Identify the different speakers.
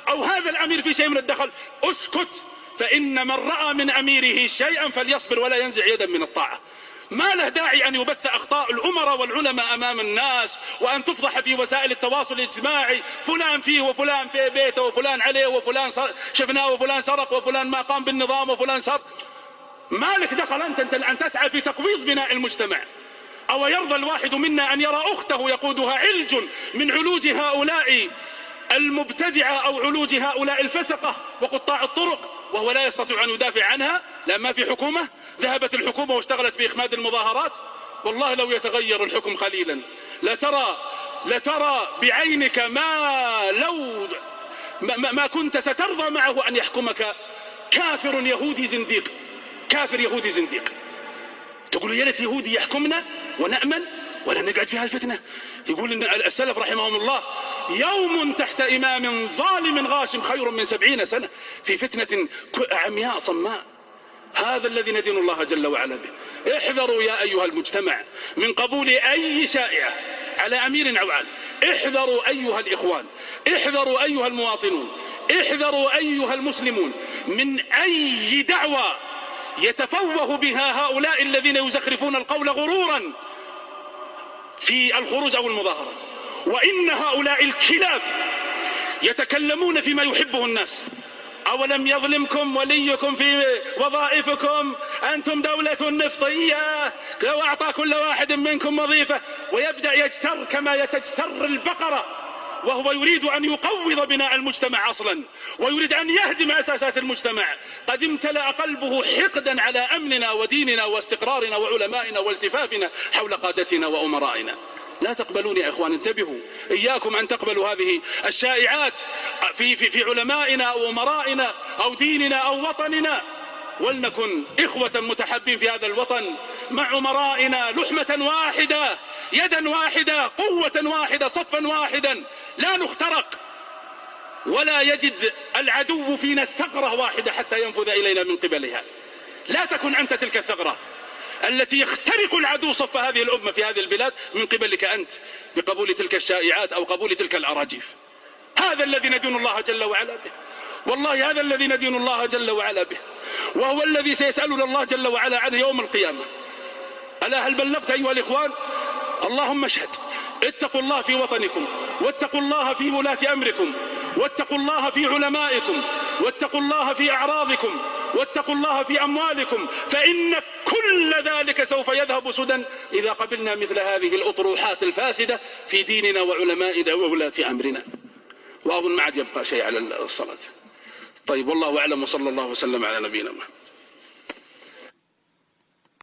Speaker 1: أو هذا الأمير في شيء من الدخل، اسكت، فإن من رأى من أميره شيئا فليصبر ولا ينزع يدا من الطاعة. ما له داعي أن يبث أخطاء الأمراء والعلماء أمام الناس، وأن تفضح في وسائل التواصل الاجتماعي، فلان فيه وفلان في بيته وفلان عليه وفلان شفناه وفلان سرق وفلان ما قام بالنظام وفلان سرق. ما لك دخل أنت أن تسعى في تقويض بناء المجتمع. أو يرضى الواحد منا أن يرى أخته يقودها علج من علوج هؤلاء المبتدعة أو علوج هؤلاء الفسقة وقطاع الطرق وهو لا يستطيع أن يدافع عنها؟ لا، ما في حكومة، ذهبت الحكومة واشتغلت بإخماد المظاهرات. والله لو يتغير الحكم قليلا لترى بعينك ما كنت سترضى معه أن يحكمك كافر يهودي زنديق، كافر يهودي زنديق. تقول يا ليت يهودي يحكمنا ونأمن ولا نقعد في هالفتنة. يقول إن السلف رحمهم الله يوم تحت إمام ظالم غاشم خير من 70 سنة في فتنة عمياء صماء. هذا الذي ندين الله جل وعلا به. احذروا يا أيها المجتمع من قبول أي شائعة على أمير أو عالم. احذروا أيها الإخوان، احذروا أيها المواطنون، احذروا أيها المسلمون من أي دعوة يتفوه بها هؤلاء الذين يزخرفون القول غرورا في الخروج أو المظاهرات. وإن هؤلاء الكلاب يتكلمون فيما يحبه الناس. أولم يظلمكم وليكم في وظائفكم؟ أنتم دولة نفطية، لو أعطى كل واحد منكم وظيفة. ويبدأ يجتر كما يتجتر البقرة، وهو يريد أن يقوض بناء المجتمع أصلا، ويريد أن يهدم أساسات المجتمع. قد امتلأ قلبه حقدا على أمننا وديننا واستقرارنا وعلمائنا والتفافنا حول قادتنا وأمرائنا. لا تقبلون يا إخوان، انتبهوا، إياكم أن تقبلوا هذه الشائعات في علمائنا أو أمرائنا أو ديننا أو وطننا. ولنكن إخوة متحبين في هذا الوطن مع أمرائنا، لحمة واحدة، يدا واحدة، قوة واحدة، صفا واحدا، لا نخترق ولا يجد العدو فينا الثغرة واحدة حتى ينفذ إلينا من قبلها. لا تكن أنت تلك الثغرة التي يخترق العدو صف هذه الأمة في هذه البلاد من قبلك أنت بقبول تلك الشائعات أو قبول تلك الأراجيف. هذا الذي ندين الله جل وعلا به، والله هذا الذي ندين الله جل وعلا به، وهو الذي سيسألنا الله جل وعلا عنه يوم القيامة. ألا هل بلغت أيها الإخوان؟ اللهم اشهد. اتقوا الله في وطنكم، واتقوا الله في ولاة أمركم، واتقوا الله في علمائكم، واتقوا الله في أعراضكم، واتقوا الله في أموالكم، فإن كل ذلك سوف يذهب سدى إذا قبلنا مثل هذه الأطروحات الفاسدة في ديننا وعلمائنا وولاة أمرنا. وأظن ما عاد يبقى شيء على الصلاة. طيب، والله أعلم، وصلى الله وسلم على نبينا محمد.